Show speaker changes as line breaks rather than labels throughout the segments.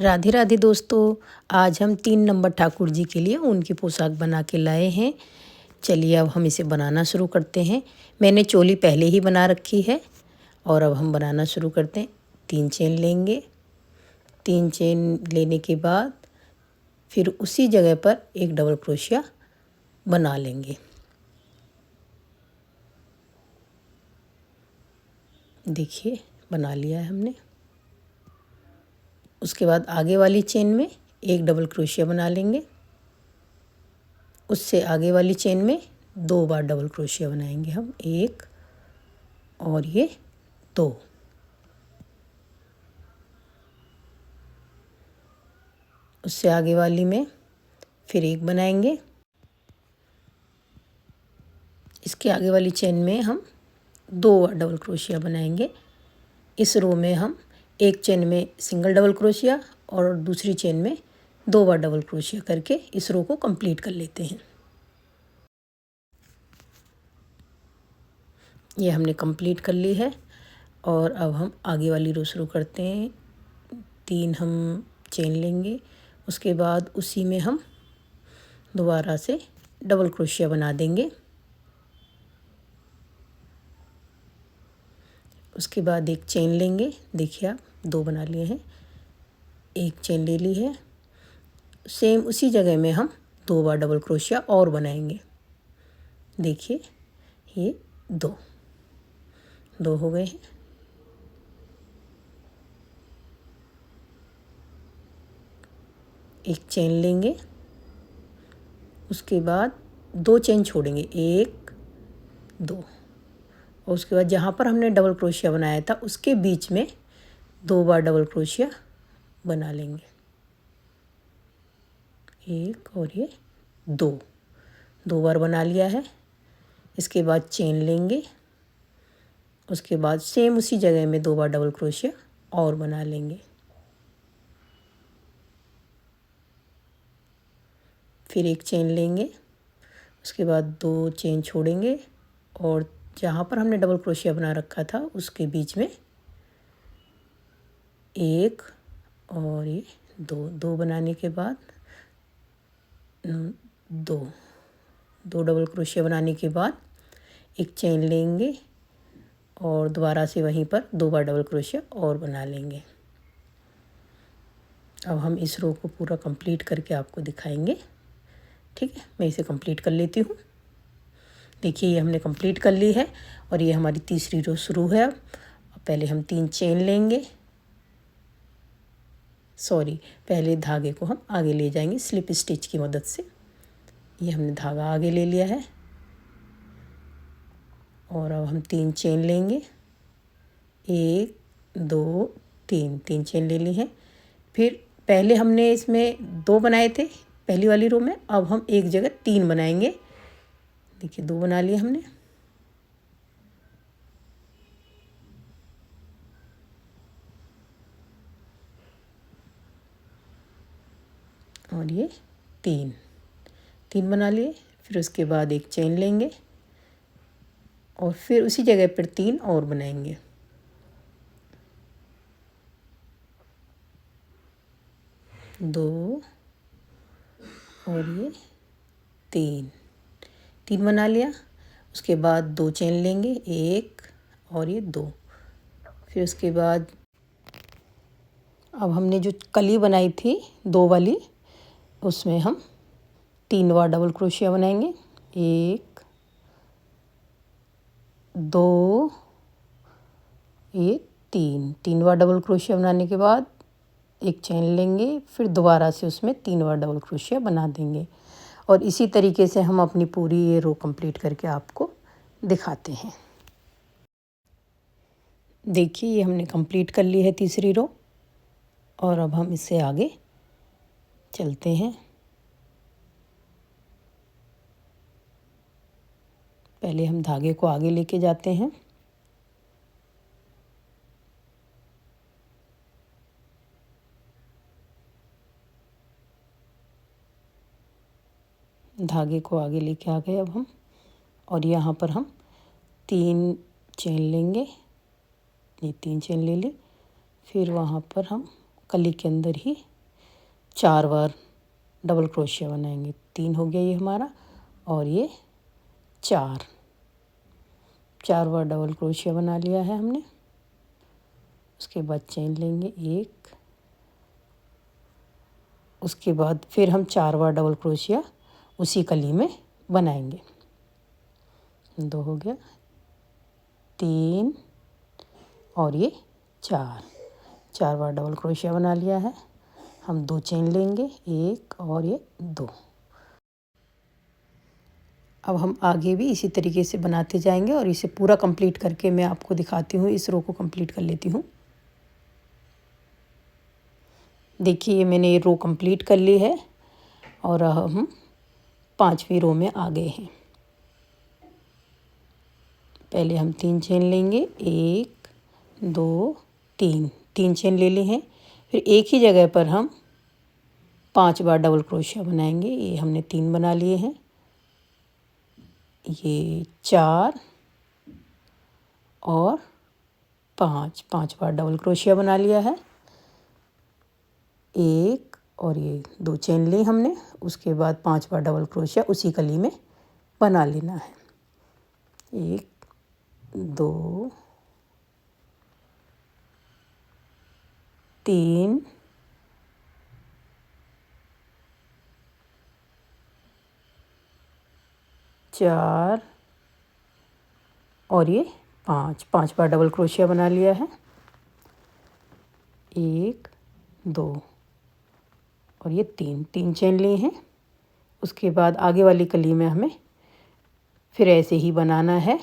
राधे राधे दोस्तों। आज हम 3 नंबर ठाकुर जी के लिए उनकी पोशाक बना के लाए हैं। चलिए अब हम इसे बनाना शुरू करते हैं। मैंने चोली पहले ही बना रखी है और अब हम बनाना शुरू करते हैं। 3 चेन लेंगे। 3 चेन लेने के बाद फिर उसी जगह पर एक डबल क्रोशिया बना लेंगे। देखिए बना लिया है हमने। उसके बाद आगे वाली चेन में एक डबल क्रोशिया बना लेंगे। उससे आगे वाली चेन में 2 बार डबल क्रोशिया बनाएंगे हम, 1 और ये 2। उससे आगे वाली में फिर 1 बनाएंगे। इसके आगे वाली चेन में हम 2 बार डबल क्रोशिया बनाएंगे। इस रो में हम एक चेन में सिंगल डबल क्रोशिया और दूसरी चेन में 2 बार डबल क्रोशिया करके इस रो को कंप्लीट कर लेते हैं। ये हमने कंप्लीट कर ली है और अब हम आगे वाली रो शुरू करते हैं। 3 हम चेन लेंगे। उसके बाद उसी में हम दोबारा से डबल क्रोशिया बना देंगे। उसके बाद एक चेन लेंगे। देखिए आप 2 बना लिए हैं, एक चेन ले ली है। सेम उसी जगह में हम 2 बार डबल क्रोशिया और बनाएंगे। देखिए ये 2 हो गए हैं। एक चेन लेंगे। उसके बाद 2 चेन छोड़ेंगे, 1 2, और उसके बाद जहाँ पर हमने डबल क्रोशिया बनाया था उसके बीच में 2 बार डबल क्रोशिया बना लेंगे। 1 और ये 2 बार बना लिया है। इसके बाद चेन लेंगे। उसके बाद सेम उसी जगह में 2 बार डबल क्रोशिया और बना लेंगे। फिर एक चेन लेंगे। उसके बाद 2 चेन छोड़ेंगे और जहाँ पर हमने डबल क्रोशिया बना रखा था उसके बीच में 1 और ये 2 बनाने के बाद 2 डबल क्रोशिया बनाने के बाद एक चेन लेंगे और दोबारा से वहीं पर 2 बार डबल क्रोशिया और बना लेंगे। अब हम इस रो को पूरा कंप्लीट करके आपको दिखाएंगे। ठीक है, मैं इसे कंप्लीट कर लेती हूँ। देखिए ये हमने कंप्लीट कर ली है और ये हमारी तीसरी रो शुरू है। अब पहले हम 3 चेन लेंगे। पहले धागे को हम आगे ले जाएंगे स्लिप स्टिच की मदद से। ये हमने धागा आगे ले लिया है और अब हम 3 चेन लेंगे। 1 2 3 चेन ले ली है। फिर पहले हमने इसमें 2 बनाए थे पहली वाली रो में, अब हम एक जगह 3 बनाएंगे। देखिए 2 बना लिए हमने। और ये 3 बना लिए। फिर उसके बाद एक चेन लेंगे और फिर उसी जगह पर 3 और बनाएंगे। दो और ये 3 बना लिया। उसके बाद 2 चेन लेंगे, 1 और ये 2। फिर उसके बाद अब हमने जो कली बनाई थी 2 वाली, उसमें हम 3 बार डबल क्रोशिया बनाएंगे। 1 2 ये 3 बार डबल क्रोशिया बनाने के बाद एक चेन लेंगे। फिर दोबारा से उसमें 3 बार डबल क्रोशिया बना देंगे और इसी तरीके से हम अपनी पूरी ये रो कंप्लीट करके आपको दिखाते हैं। देखिए ये हमने कंप्लीट कर ली है तीसरी रो और अब हम इससे आगे चलते हैं। पहले हम धागे को आगे लेके जाते हैं। धागे को आगे लेके आ गए अब हम, और यहाँ पर हम 3 चेन लेंगे। ये 3 चेन ले ली। फिर वहाँ पर हम कली के अंदर ही 4 बार डबल क्रोशिया बनाएंगे। 3 हो गया ये हमारा, और ये 4 बार डबल क्रोशिया बना लिया है हमने। उसके बाद चेन लेंगे 1, उसके बाद फिर हम 4 बार डबल क्रोशिया उसी कली में बनाएंगे। 2 हो गया, 3 और ये 4 बार डबल क्रोशिया बना लिया है। हम 2 चेन लेंगे, 1 और ये 2। अब हम आगे भी इसी तरीके से बनाते जाएंगे और इसे पूरा कंप्लीट करके मैं आपको दिखाती हूँ। इस रो को कंप्लीट कर लेती हूँ। देखिए ये मैंने ये रो कंप्लीट कर ली है और हम 5वीं रो में आ गए हैं। पहले हम 3 चेन लेंगे, 1 2 3 चेन ले ली हैं। फिर एक ही जगह पर हम 5 बार डबल क्रोशिया बनाएंगे। ये हमने 3 बना लिए हैं, ये 4 और 5 बार डबल क्रोशिया बना लिया है। 1 और ये 2 चेन ली हमने। उसके बाद 5 बार डबल क्रोशिया उसी कली में बना लेना है। 1 2 3 4 और ये 5 बार डबल क्रोशिया बना लिया है। 1 2 और ये 3 चेन लिए हैं। उसके बाद आगे वाली कली में हमें फिर ऐसे ही बनाना है।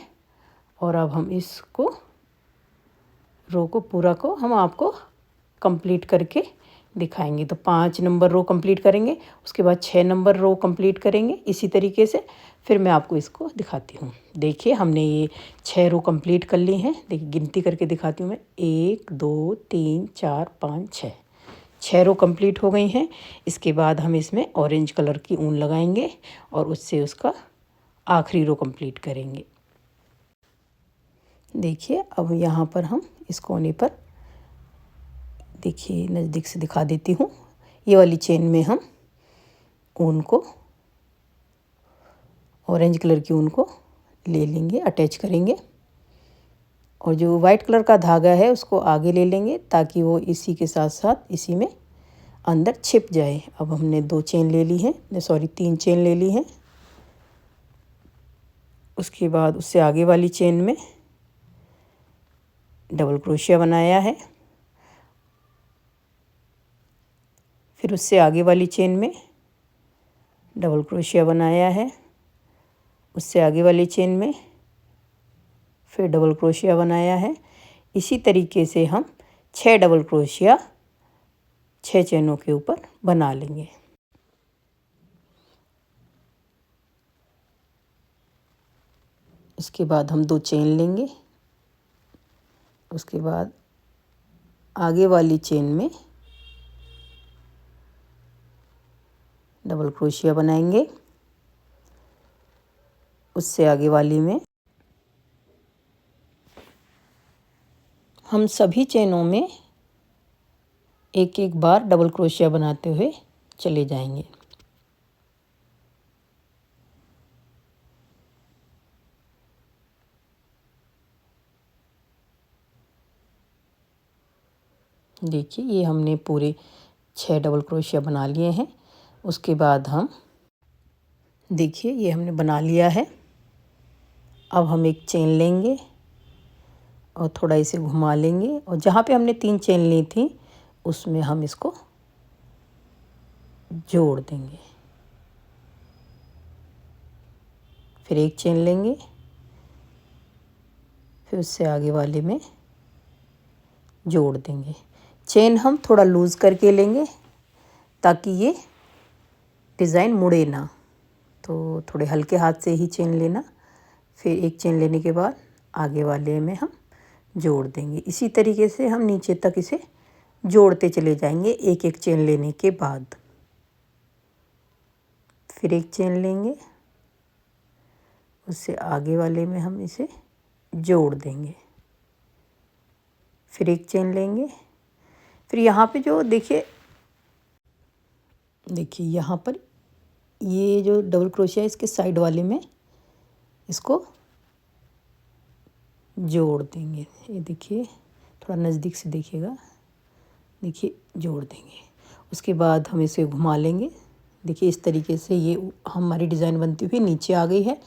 और अब हम इसको रो को पूरा को हम आपको कंप्लीट करके दिखाएंगे। तो 5 नंबर रो कंप्लीट करेंगे, उसके बाद 6 नंबर रो कंप्लीट करेंगे इसी तरीके से। फिर मैं आपको इसको दिखाती हूँ। देखिए हमने ये 6 रो कंप्लीट कर ली हैं। देखिए गिनती करके दिखाती हूँ मैं, 1 2 3 4 5 6 रो कंप्लीट हो गई हैं। इसके बाद हम इसमें ऑरेंज कलर की ऊन लगाएंगे और उससे उसका आखिरी रो कंप्लीट करेंगे। देखिए अब यहाँ पर हम इस कोने पर, देखिए नज़दीक से दिखा देती हूँ, ये वाली चेन में हम ऊन को, ऑरेंज कलर की ऊन को ले लेंगे, अटैच करेंगे। और जो वाइट कलर का धागा है उसको आगे ले लेंगे ताकि वो इसी के साथ साथ इसी में अंदर छिप जाए। अब हमने 2 चेन ले ली हैं, 3 चेन ले ली हैं। उसके बाद उससे आगे वाली चेन में डबल क्रोशिया बनाया है। फिर उससे आगे वाली चेन में डबल क्रोशिया बनाया है। उससे आगे वाली चेन में फिर डबल क्रोशिया बनाया है। इसी तरीके से हम 6 डबल क्रोशिया 6 चेनों के ऊपर बना लेंगे। इसके बाद हम 2 चेन लेंगे। उसके बाद आगे वाली चेन में डबल क्रोशिया बनाएंगे। उससे आगे वाली में हम सभी चेनों में एक एक बार डबल क्रोशिया बनाते हुए चले जाएंगे। देखिए ये हमने पूरे 6 डबल क्रोशिया बना लिए हैं। उसके बाद हम, देखिए ये हमने बना लिया है। अब हम एक चेन लेंगे और थोड़ा इसे घुमा लेंगे और जहाँ पे हमने 3 चेन ली थी उसमें हम इसको जोड़ देंगे। फिर एक चेन लेंगे, फिर उससे आगे वाले में जोड़ देंगे। चेन हम थोड़ा लूज़ करके लेंगे ताकि ये डिज़ाइन मुड़े ना, तो थोड़े हल्के हाथ से ही चेन लेना। फिर एक चेन लेने के बाद आगे वाले में हम जोड़ देंगे। इसी तरीके से हम नीचे तक इसे जोड़ते चले जाएंगे एक एक चेन लेने के बाद। फिर एक चेन लेंगे, उससे आगे वाले में हम इसे जोड़ देंगे। फिर एक चेन लेंगे, फिर यहाँ पे जो देखिए यहाँ पर ये जो डबल क्रोशिया है इसके साइड वाले में इसको जोड़ देंगे। ये देखिए, थोड़ा नज़दीक से देखिएगा, देखिए जोड़ देंगे। उसके बाद हम इसे घुमा लेंगे। देखिए इस तरीके से ये हमारी डिज़ाइन बनती हुई नीचे आ गई है।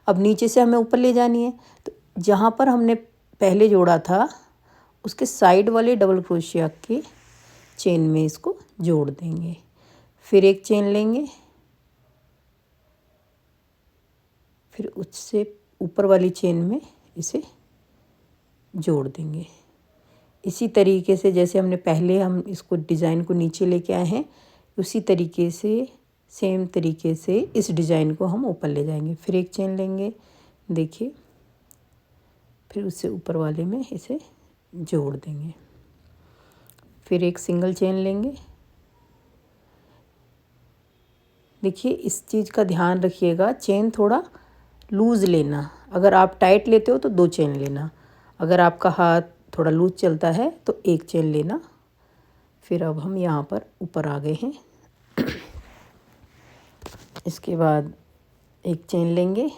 अब नीचे से हमें ऊपर ले जानी है, तो जहाँ पर हमने पहले जोड़ा था उसके साइड वाले डबल क्रोशिया के चेन में इसको जोड़ देंगे। फिर एक चेन लेंगे, फिर उससे ऊपर वाली चेन में इसे जोड़ देंगे। इसी तरीके से जैसे हमने पहले हम इसको डिज़ाइन को नीचे लेके आए हैं, उसी तरीके से सेम तरीके से इस डिज़ाइन को हम ऊपर ले जाएंगे। फिर एक चेन लेंगे, देखिए, फिर उससे ऊपर वाले में इसे जोड़ देंगे। फिर एक सिंगल चेन लेंगे। देखिए इस चीज़ का ध्यान रखिएगा, चेन थोड़ा लूज़ लेना। अगर आप टाइट लेते हो तो 2 चेन लेना, अगर आपका हाथ थोड़ा लूज़ चलता है तो 1 चेन लेना। फिर अब हम यहाँ पर ऊपर आ गए हैं। इसके बाद एक चेन लेंगे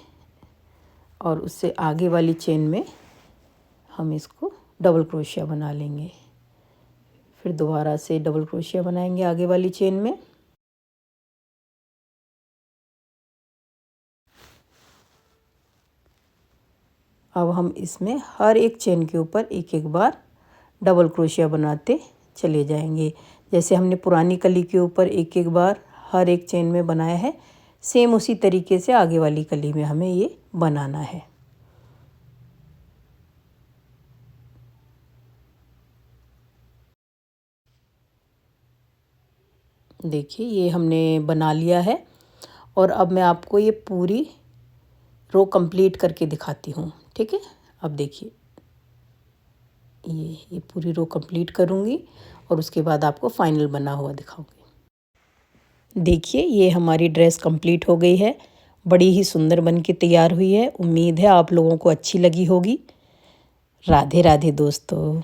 और उससे आगे वाली चेन में हम इसको डबल क्रोशिया बना लेंगे। फिर दोबारा से डबल क्रोशिया बनाएंगे आगे वाली चेन में। अब हम इसमें हर एक चेन के ऊपर एक एक बार डबल क्रोशिया बनाते चले जाएंगे। जैसे हमने पुरानी कली के ऊपर एक एक बार हर एक चेन में बनाया है, सेम उसी तरीके से आगे वाली कली में हमें ये बनाना है। देखिए ये हमने बना लिया है और अब मैं आपको ये पूरी रो कंप्लीट करके दिखाती हूँ, ठीक है। अब देखिए ये पूरी रो कंप्लीट करूँगी और उसके बाद आपको फाइनल बना हुआ दिखाऊंगी। देखिए ये हमारी ड्रेस कंप्लीट हो गई है, बड़ी ही सुंदर बन के तैयार हुई है। उम्मीद है आप लोगों को अच्छी लगी होगी। राधे राधे दोस्तों।